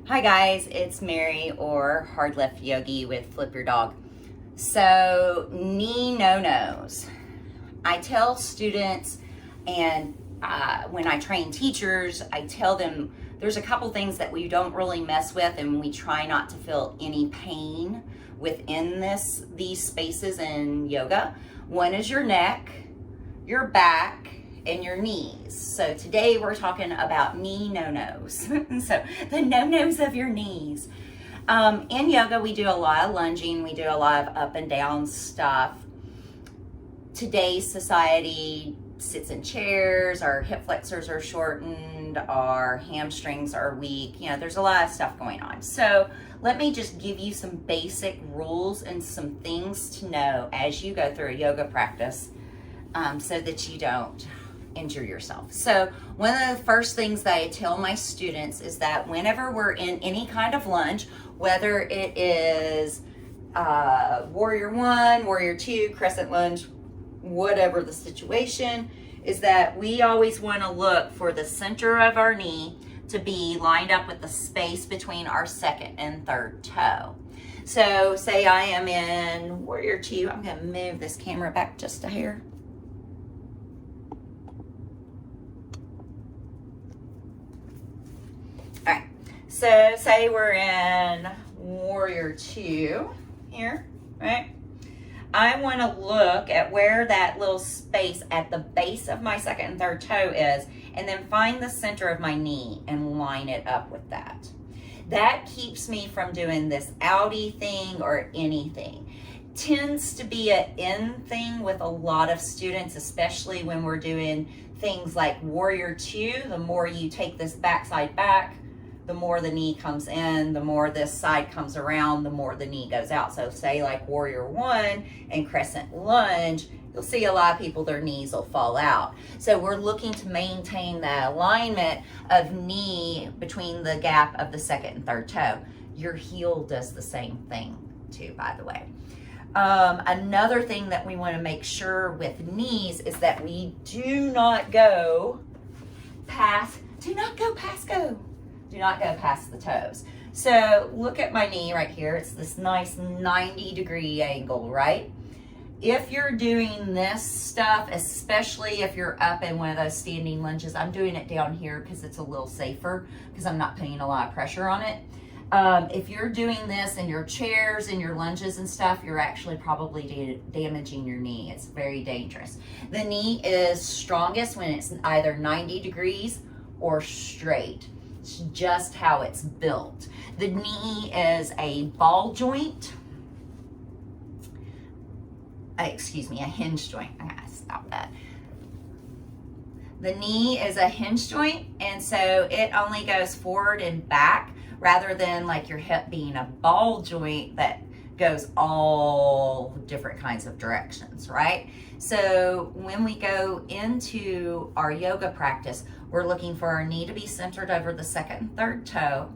Hi guys, it's Mary or Hard Left Yogi with Flip Your Dog. So, knee no-nos. I tell students and when I train teachers, I tell them there's a couple things that we don't really mess with and we try not to feel any pain within these spaces in yoga. One is your neck, your back, and your knees. So today we're talking about knee no-nos. So the no-nos of your knees. In yoga, we do a lot of lunging. We do a lot of up and down stuff. Today's society sits in chairs, our hip flexors are shortened, our hamstrings are weak. You know, there's a lot of stuff going on. So let me just give you some basic rules and some things to know as you go through a yoga practice so that you don't injure yourself. So one of the first things that I tell my students is that whenever we're in any kind of lunge, whether it is warrior one, warrior two, crescent lunge, whatever the situation, is that we always want to look for the center of our knee to be lined up with the space between our second and third toe. So say I am in warrior two, I'm going to move this camera back just a hair. All right, so say we're in warrior two here, right? I want to look at where that little space at the base of my second and third toe is, and then find the center of my knee and line it up with that. That keeps me from doing this outie thing or anything. Tends to be an in thing with a lot of students, especially when we're doing things like warrior two. The more you take this backside back, the more the knee comes in, the more this side comes around, the more the knee goes out. So say like warrior one and crescent lunge, you'll see a lot of people, their knees will fall out. So we're looking to maintain the alignment of knee between the gap of the second and third toe. Your heel does the same thing too, by the way. Another thing that we want to make sure with knees is that we do not go past the toes. So look at my knee right here. It's this nice 90-degree angle, right? If you're doing this stuff, especially if you're up in one of those standing lunges, I'm doing it down here because it's a little safer because I'm not putting a lot of pressure on it. If you're doing this in your chairs and your lunges and stuff, you're actually probably damaging your knee. It's very dangerous. The knee is strongest when it's either 90 degrees or straight. It's just how it's built. The knee is a ball joint. A hinge joint. I gotta stop that. The knee is a hinge joint, and so it only goes forward and back rather than like your hip being a ball joint that goes all different kinds of directions, right? So when we go into our yoga practice, we're looking for our knee to be centered over the second and third toe.